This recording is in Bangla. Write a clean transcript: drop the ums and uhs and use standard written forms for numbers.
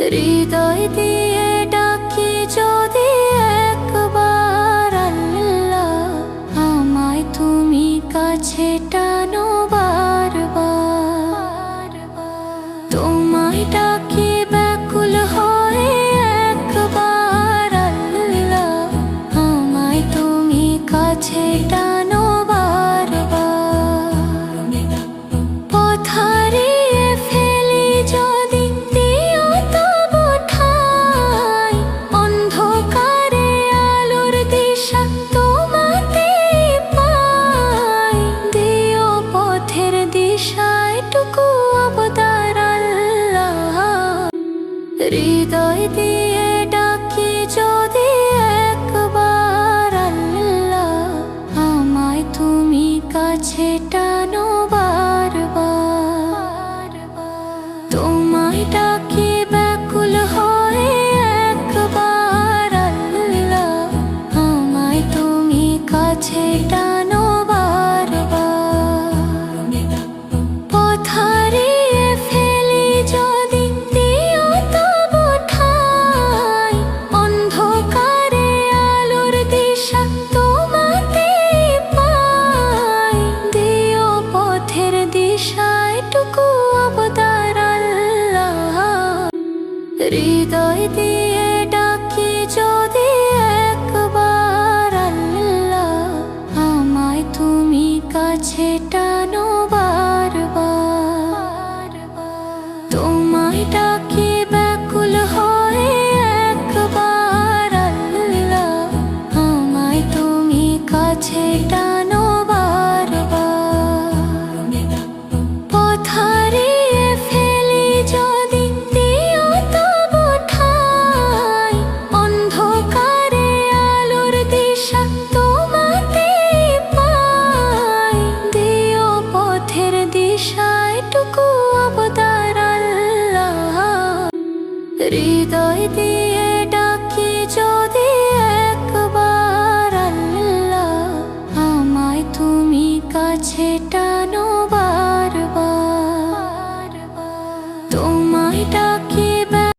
হৃদয় দিয়ে ডাকি যদি একবার আল্লাহ, আমায় তুমি কাছে টানো বারবার। তোমায় ডাকি ব্যাকুল হয়ে একবার আল্লাহ, আমায় তুমি কাছে টানো বারবার। পথ হারিয়ে ফেলি যদি দিও তবু ঠাই, অন্ধকারে আলোর দিশা তোমাতেই পাই। দিও পথের দিশাটুকু অবতার আল্লাহ। হৃদয় দিয়ে ডাকি যদি একবার আল্লাহ, আমায় তুমি কাছে টানো বারবার। তোমায় ডাকি ব্যাকুল হয়ে একবার আল্লাহ, আমায় তুমি কাছে টানো বারবার। পথ হারিয়ে ফেলি যদি দিও তবু ঠাই, অন্ধকারে আলোর দিশা তোমাতেই পাই। দিও পথের দিশাটুকু অবতার আল্লাহ। হৃদয় দিয়ে ডাকি যদি একবার আল্লাহ, আমায় তুমি কাছে টানো বারবার। তোমায় ডাকি ব্যাকুল হয়ে একবার আল্লাহ, আমায় তুমি কাছে টানো বারবার। পথ হারিয়ে ফেলি যদি দিও তবু ঠাই, অন্ধকারে আলোর দিশা তোমাতেই পাই। দিও পথের দিশাটুকু অবতার আল্লাহ। হৃদয় দিয়ে ডাকি যদি একবার আল্লাহ, আমায় তুমি কাছে টানো